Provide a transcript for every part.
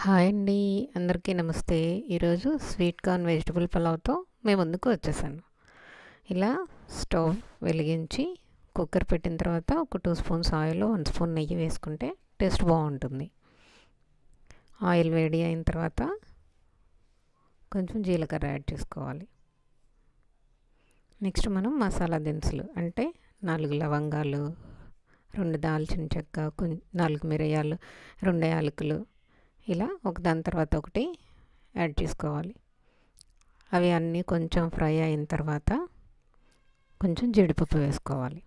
Hi అండి, అందరికీ నమస్తే. ఈరోజు స్వీట్ కార్న్ వెజిటబుల్ పులావ్తో మేము ముందుకు వచ్చేసాను. ఇలా స్టవ్ వెలిగించి కుక్కర్ పెట్టిన తర్వాత ఒక 2 స్పూన్స్ ఆయిల్, 1 స్పూన్ నెయ్యి వేసుకుంటే టేస్ట్ బాగుంటుంది. ఆయిల్ వేడి అయిన తర్వాత కొంచెం జీలకర్ర యాడ్ చేసుకోవాలి. నెక్స్ట్ మనం మసాలా దినుసులు అంటే 4 లవంగాలు, 2 దాల్చిన చెక్క, 4 మిరియాలు, 2 యాలకులు ఇలా ఒకదాని తర్వాత ఒకటి యాడ్ చేసుకోవాలి. అవి అన్నీ కొంచెం ఫ్రై అయిన తర్వాత కొంచెం జీడిపప్పు వేసుకోవాలి.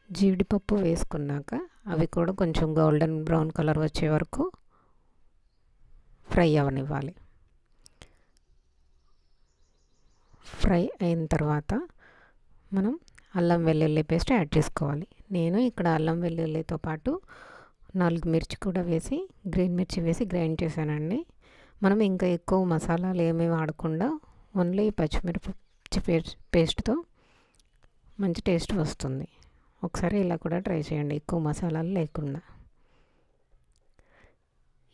జీడిపప్పు వేసుకున్నాక అవి కూడా కొంచెం గోల్డెన్ బ్రౌన్ కలర్ వచ్చే వరకు ఫ్రై అవనివ్వాలి. ఫ్రై అయిన తర్వాత మనం అల్లం వెల్లుల్లి పేస్ట్ యాడ్ చేసుకోవాలి. నేను ఇక్కడ అల్లం వెల్లుల్లితో పాటు 4 మిర్చి కూడా వేసి, గ్రీన్ మిర్చి వేసి గ్రైండ్ చేశానండి. మనం ఇంకా ఎక్కువ మసాలాలు ఏమీ వాడకుండా ఓన్లీ పచ్చిమిరపకాయ పేస్ట్తో మంచి టేస్ట్ వస్తుంది. ఒకసారి ఇలా కూడా ట్రై చేయండి, ఎక్కువ మసాలాలు లేకుండా.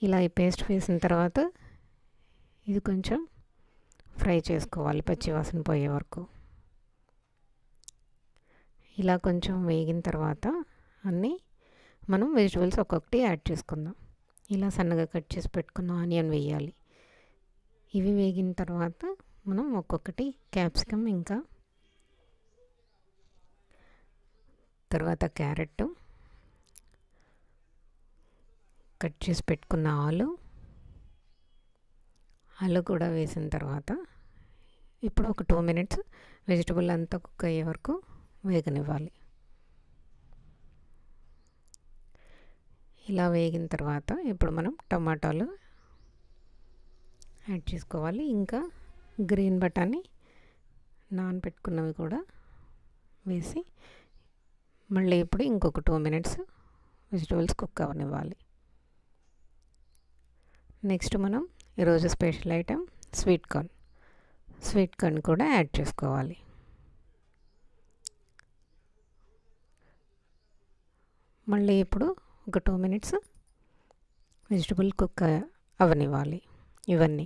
ఇలా ఈ పేస్ట్ వేసిన తర్వాత ఇది కొంచెం ఫ్రై చేసుకోవాలి పచ్చి వాసన పోయే వరకు. ఇలా కొంచెం వేగిన తర్వాత అన్నీ మనం వెజిటబుల్స్ ఒక్కొక్కటి యాడ్ చేసుకుందాం. ఇలా సన్నగా కట్ చేసి పెట్టుకున్న ఆనియన్ వేయాలి. ఇవి వేగిన తర్వాత మనం ఒక్కొక్కటి క్యాప్సికమ్, ఇంకా తర్వాత క్యారెట్, కట్ చేసి పెట్టుకున్న ఆలు కూడా వేసిన తర్వాత ఇప్పుడు ఒక 2 మినిట్స్ వెజిటబుల్ అంతా కుక్ అయ్యే వరకు వేగనివ్వాలి. ఇలా వేగిన తర్వాత ఇప్పుడు మనం టమాటాలు యాడ్ చేసుకోవాలి. ఇంకా గ్రీన్ బటానీ నానబెట్టుకున్నవి కూడా వేసి మళ్ళీ ఇప్పుడు ఇంకొక 2 మినిట్స్ వెజిటబుల్స్ కుక్ అవనివ్వాలి. నెక్స్ట్ మనం ఈరోజు స్పెషల్ ఐటెం స్వీట్ కార్న్ కూడా యాడ్ చేసుకోవాలి. మళ్ళీ ఇప్పుడు ఒక 2 మినిట్స్ వెజిటబుల్ కుక్ అవనివ్వాలి. ఇవన్నీ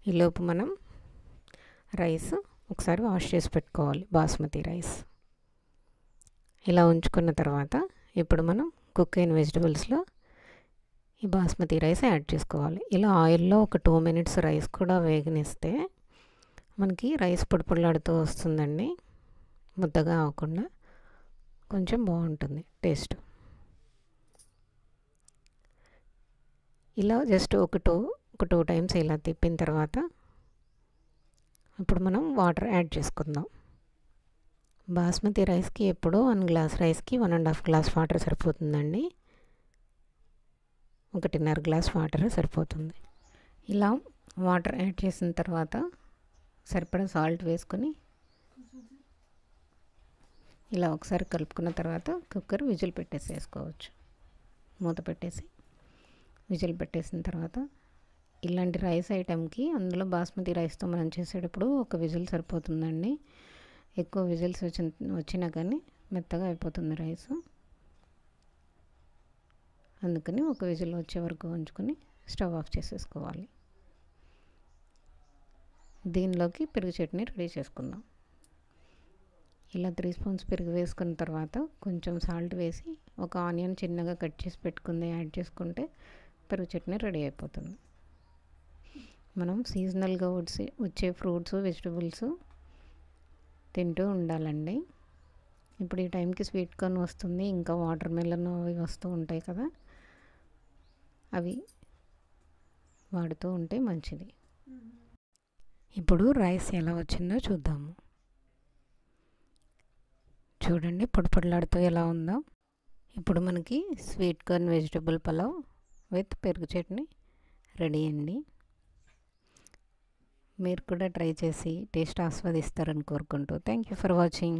ఈలోపు మనం రైస్ ఒకసారి వాష్ చేసి పెట్టుకోవాలి, బాస్మతి రైస్. ఇలా ఉంచుకున్న తర్వాత ఇప్పుడు మనం కుక్ అయిన వెజిటబుల్స్లో ఈ బాస్మతి రైస్ యాడ్ చేసుకోవాలి. ఇలా ఆయిల్లో ఒక 2 మినిట్స్ రైస్ కూడా వేగనిస్తే మనకి రైస్ పొడిపొడిలాడుతూ వస్తుందండి. ముద్దగా అవ్వకుండా కొంచెం బాగుంటుంది టేస్ట్. ఇలా జస్ట్ ఒక టూ టైమ్స్ ఇలా తిప్పిన తర్వాత ఇప్పుడు మనం వాటర్ యాడ్ చేసుకుందాం. బాస్మతి రైస్కి ఎప్పుడు 1 గ్లాస్ రైస్కి 1.5 గ్లాస్ వాటర్ సరిపోతుందండి. 1.5 గ్లాస్ వాటర్ సరిపోతుంది. ఇలా వాటర్ యాడ్ చేసిన తర్వాత సరిపడా సాల్ట్ వేసుకొని ఇలా ఒకసారి కలుపుకున్న తర్వాత కుక్కర్ విజిల్ పెట్టేసేసుకోవచ్చు. మూత పెట్టేసి విజిల్ పెట్టేసిన తర్వాత ఇలాంటి రైస్ ఐటెంకి అందులో బాస్మతి రైస్తో మనం చేసేటప్పుడు ఒక విజిల్ సరిపోతుందండి. ఎక్కువ విజిల్స్ వచ్చినా కానీ మెత్తగా అయిపోతుంది రైస్. అందుకని ఒక విజిల్ వచ్చే వరకు ఉంచుకొని స్టవ్ ఆఫ్ చేసేసుకోవాలి. దీనిలోకి పెరుగు చట్నీ రెడీ చేసుకుందాం. ఇలా 3 స్పూన్స్ పెరుగు వేసుకున్న తర్వాత కొంచెం సాల్ట్ వేసి ఒక ఆనియన్ చిన్నగా కట్ చేసి పెట్టుకుంది యాడ్ చేసుకుంటే పెరుగు చట్నీ రెడీ అయిపోతుంది. మనం సీజనల్గా వచ్చే ఫ్రూట్స్, వెజిటబుల్స్ తింటూ ఉండాలండి. ఇప్పుడు ఈ టైంకి స్వీట్ కార్న్ వస్తుంది, ఇంకా వాటర్ మెలన్ అవి వస్తూ ఉంటాయి కదా, అవి వాడుతూ ఉంటే మంచిది. ఇప్పుడు రైస్ ఎలా వచ్చిందో చూద్దాము. చూడండి పొడిపొడిలాడుతూ ఎలా ఉందో. ఇప్పుడు మనకి sweet corn vegetable pulao with పెరుగు చట్నీ రెడీ అండి. మీరు కూడా ట్రై చేసి టేస్ట్ ఆస్వాదిస్తారని కోరుకుంటూ థ్యాంక్ యూ ఫర్ వాచింగ్.